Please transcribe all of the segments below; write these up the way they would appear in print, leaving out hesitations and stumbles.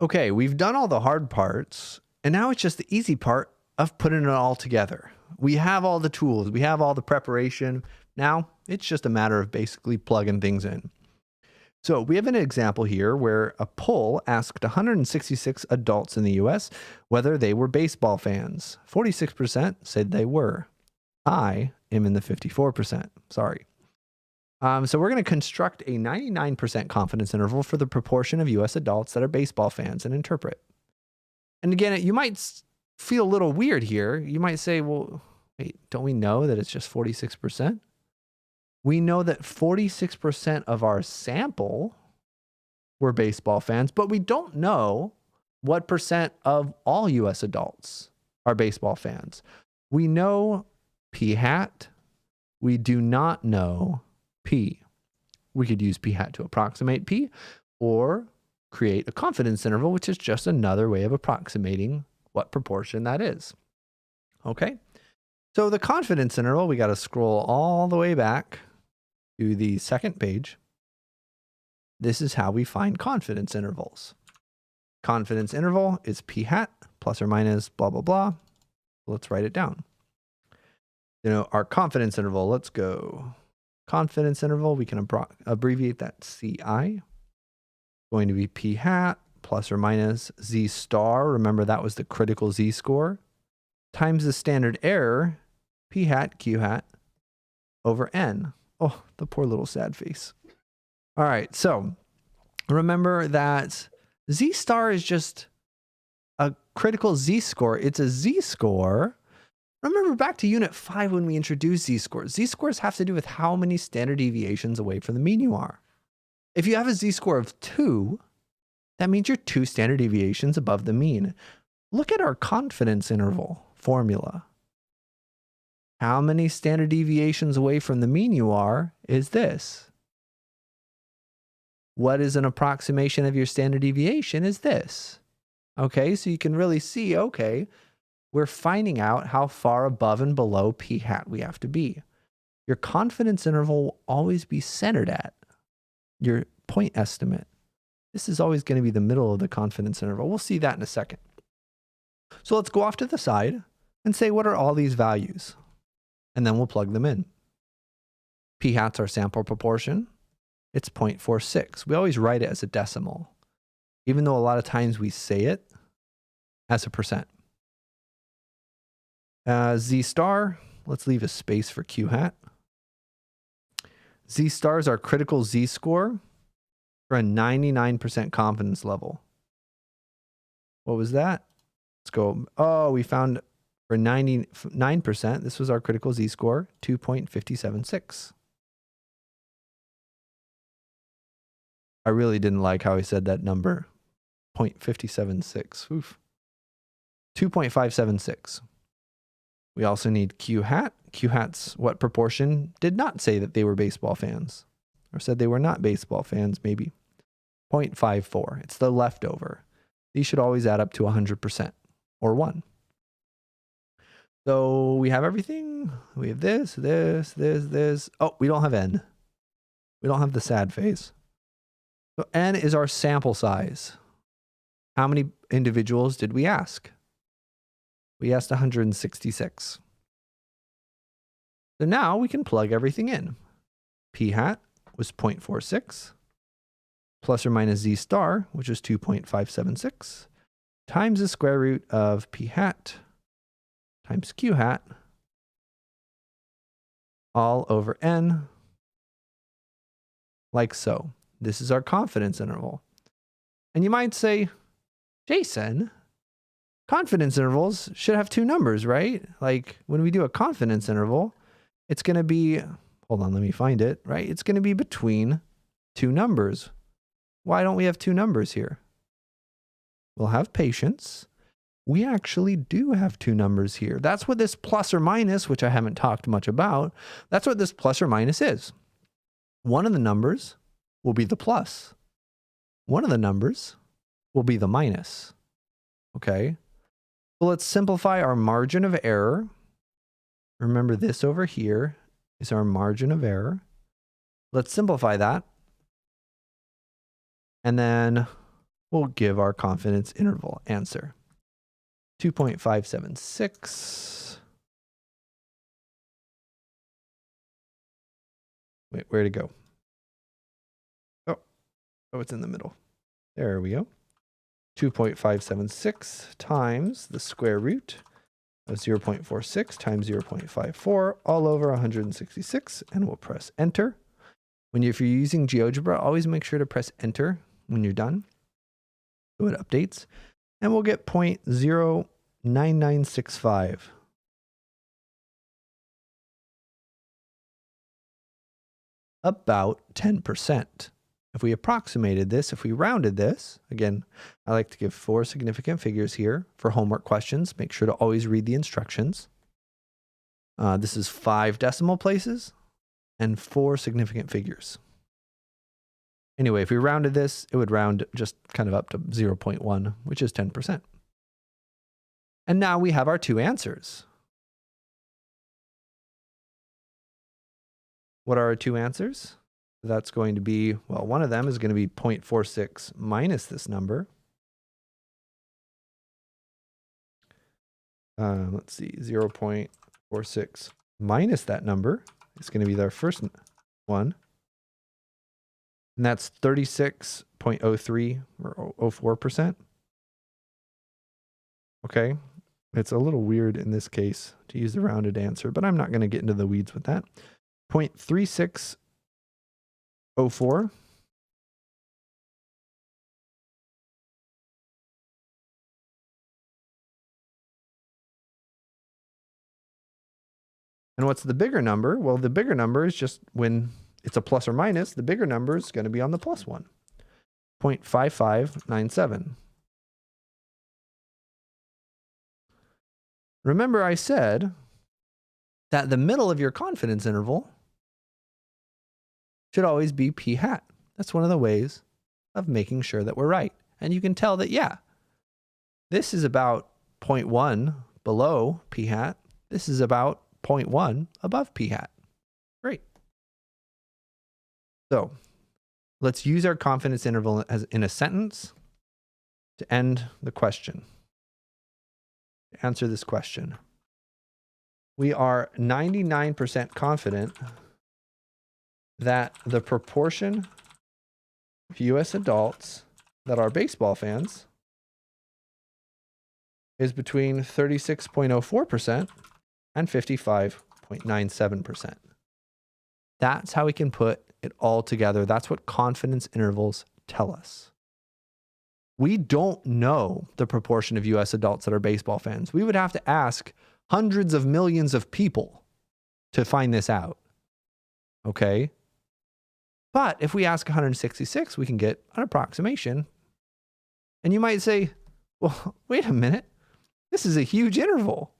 Okay, we've done all the hard parts, and now it's just the easy part of putting it all together. We have all the tools, we have all the preparation. Now it's just a matter of basically plugging things in. So we have an example here where a poll asked 166 adults in the US whether they were baseball fans. 46% said they were. I am in the 54%. Sorry. So we're going to construct a 99% confidence interval for the proportion of US adults that are baseball fans and interpret. And again, you might feel a little weird here. You might say, well, wait, don't we know that it's just 46%? We know that 46% of our sample were baseball fans, but we don't know what percent of all US adults are baseball fans. We know p hat. We do not know p. We could use p hat to approximate p, or create a confidence interval, which is just another way of approximating what proportion that is. Okay, so the confidence interval, we got to scroll all the way back to the second page. This is how we find confidence intervals. Confidence interval is p hat plus or minus blah, blah, blah. Let's write it down. Our confidence interval, let's go. Confidence interval, we can abbreviate that CI. Going to be p hat plus or minus z star. Remember, that was the critical z-score. Times the standard error, p hat, q hat, over n. Oh, the poor little sad face. All right, so remember that z star is just a critical z-score. It's a z-score. Remember back to Unit 5 when we introduced z-scores. Z-scores have to do with how many standard deviations away from the mean you are. If you have a z-score of 2, that means you're 2 standard deviations above the mean. Look at our confidence interval formula. How many standard deviations away from the mean you are is this. What is an approximation of your standard deviation is this. Okay, so you can really see, okay, we're finding out how far above and below p hat we have to be. Your confidence interval will always be centered at your point estimate. This is always going to be the middle of the confidence interval. We'll see that in a second. So let's go off to the side and say, what are all these values? And then we'll plug them in. P hat's our sample proportion. It's 0.46. We always write it as a decimal, even though a lot of times we say it as a percent. Z star, let's leave a space for Q hat. Z star is our critical Z score for a 99% confidence level. What was that? Let's go. Oh, we found for 99%, this was our critical Z score, 2.576. I really didn't like how he said that number, 0.576. Oof. 2.576. We also need Q hat. Q hat's what proportion did not say that they were baseball fans, or said they were not baseball fans, maybe. 0.54. It's the leftover. These should always add up to 100%, or 1. So we have everything. We have this. Oh, we don't have n. We don't have the sad phase. So n is our sample size. How many individuals did we ask? We asked 166. So now we can plug everything in. P hat was 0.46, plus or minus Z star, which is 2.576, times the square root of P hat times Q hat, all over n, like so. This is our confidence interval. And you might say, Jason, confidence intervals should have 2 numbers, right? Like when we do a confidence interval, it's going to be, hold on, let me find it, right? It's going to be between 2 numbers. Why don't we have 2 numbers here? We'll have patience. We actually do have 2 numbers here. That's what this plus or minus, which I haven't talked much about, that's what this plus or minus is. One of the numbers will be the plus. One of the numbers will be the minus. Okay? So let's simplify our margin of error. Remember, this over here is our margin of error. Let's simplify that. And then we'll give our confidence interval answer. 2.576. Wait, where'd it go? Oh, it's in the middle. There we go. 2.576 times the square root of 0.46 times 0.54 all over 166, and we'll press enter. If you're using GeoGebra, always make sure to press enter when you're done, so it updates, and we'll get 0.09965. About 10%. If we approximated this, if we rounded this, again, I like to give 4 significant figures here for homework questions. Make sure to always read the instructions. This is 5 decimal places and 4 significant figures. Anyway, if we rounded this, it would round just kind of up to 0.1, which is 10%. And now we have our 2 answers. What are our 2 answers? That's going to be, well, one of them is going to be 0.46 minus this number. Let's see, 0.46 minus that number is going to be our first one. And that's 36.03 or 04%. Okay, it's a little weird in this case to use the rounded answer, but I'm not going to get into the weeds with that. 0.3604. And what's the bigger number? Well, the bigger number is just when it's a plus or minus, the bigger number is going to be on the plus one. 0.5597. Remember I said that the middle of your confidence interval should always be p hat. That's one of the ways of making sure that we're right. And you can tell that, yeah, this is about 0.1 below p hat. This is about 0.1 above p hat. Great. So let's use our confidence interval as in a sentence to end the question. To answer this question, we are 99% confident that the proportion of U.S. adults that are baseball fans is between 36.04% and 55.97%. That's how we can put it all together. That's what confidence intervals tell us. We don't know the proportion of U.S. adults that are baseball fans. We would have to ask hundreds of millions of people to find this out. Okay? But if we ask 166, we can get an approximation. And you might say, well, wait a minute. This is a huge interval.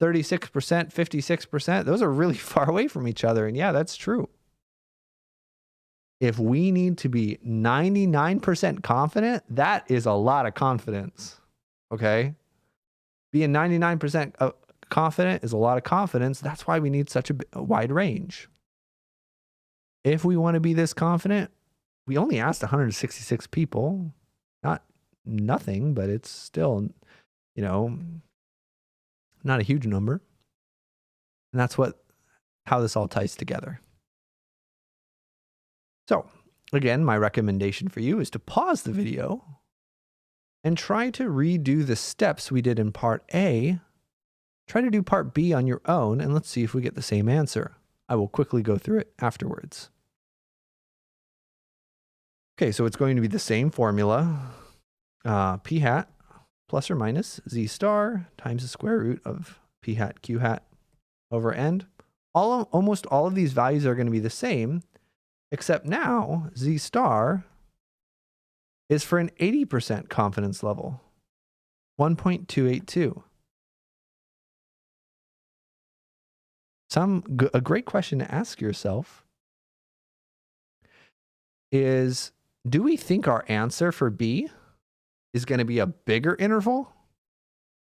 36%, 56%, those are really far away from each other. And yeah, that's true. If we need to be 99% confident, that is a lot of confidence. Okay? Being 99% confident is a lot of confidence. That's why we need such a wide range. If we want to be this confident, we only asked 166 people. Not nothing, but it's still, not a huge number. And that's how this all ties together. So, again, my recommendation for you is to pause the video and try to redo the steps we did in part A. Try to do part B on your own, and let's see if we get the same answer. I will quickly go through it afterwards. Okay, so it's going to be the same formula. P hat plus or minus Z star times the square root of P hat Q hat over N. Almost all of these values are going to be the same, except now Z star is for an 80% confidence level, 1.282. A great question to ask yourself is, do we think our answer for B is going to be a bigger interval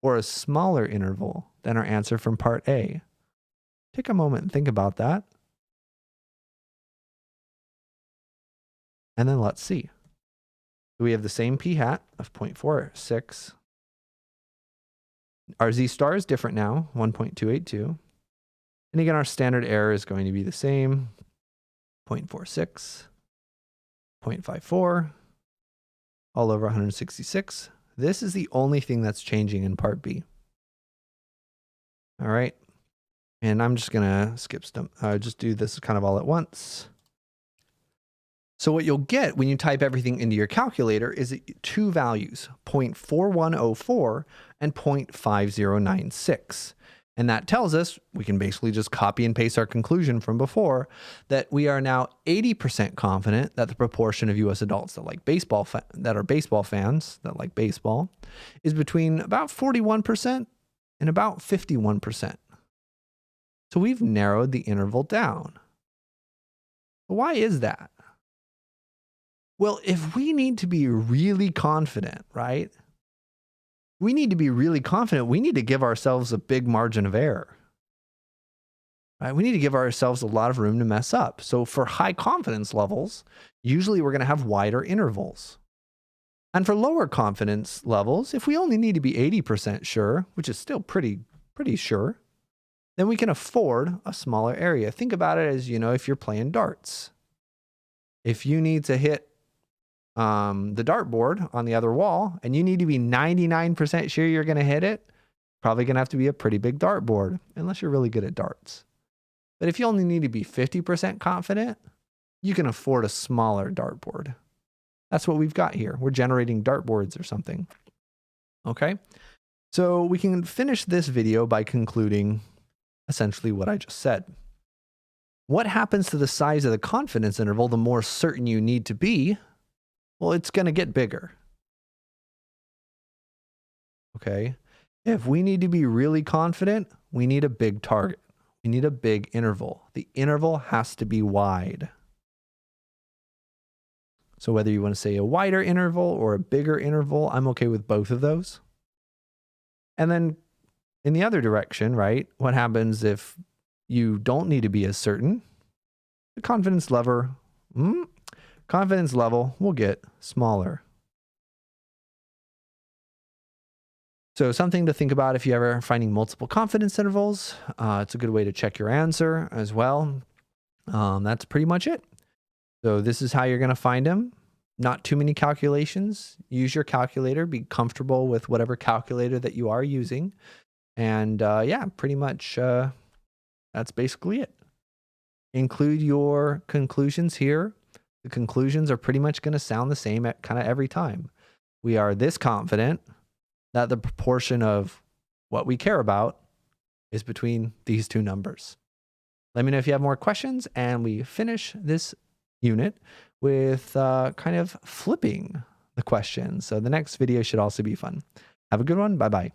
or a smaller interval than our answer from part A? Take a moment and think about that. And then let's see. We have the same p hat of 0.46. Our z star is different now, 1.282. And again, our standard error is going to be the same, 0.46, 0.54, all over 166. This is the only thing that's changing in part B. All right. And I'm just going to skip some, just do this kind of all at once. So what you'll get when you type everything into your calculator is two values, 0.4104 and 0.5096. And that tells us, we can basically just copy and paste our conclusion from before, that we are now 80% confident that the proportion of US adults that like baseball, that are baseball fans, that like baseball, is between about 41% and about 51%. So we've narrowed the interval down. Why is that? Well, if we need to be really confident, right? We need to be really confident. We need to give ourselves a big margin of error. Right? We need to give ourselves a lot of room to mess up. So for high confidence levels, usually we're going to have wider intervals. And for lower confidence levels, if we only need to be 80% sure, which is still pretty sure, then we can afford a smaller area. Think about it as, if you're playing darts. If you need to hit the dartboard on the other wall and you need to be 99% sure you're going to hit it, probably going to have to be a pretty big dartboard, unless you're really good at darts. But if you only need to be 50% confident, you can afford a smaller dartboard. That's what we've got here. We're generating dartboards or something. Okay. So we can finish this video by concluding essentially what I just said. What happens to the size of the confidence interval the more certain you need to be? Well, it's going to get bigger. Okay. If we need to be really confident, we need a big target. We need a big interval. The interval has to be wide. So whether you want to say a wider interval or a bigger interval, I'm okay with both of those. And then in the other direction, right? What happens if you don't need to be as certain? The confidence level will get smaller. So something to think about if you're ever finding multiple confidence intervals. It's a good way to check your answer as well. That's pretty much it. So this is how you're going to find them. Not too many calculations. Use your calculator. Be comfortable with whatever calculator that you are using. And yeah, pretty much that's basically it. Include your conclusions here. The conclusions are pretty much going to sound the same at kind of every time. We are this confident that the proportion of what we care about is between these two numbers. Let me know if you have more questions, and we finish this unit with kind of flipping the questions. So the next video should also be fun. Have a good one. Bye-bye.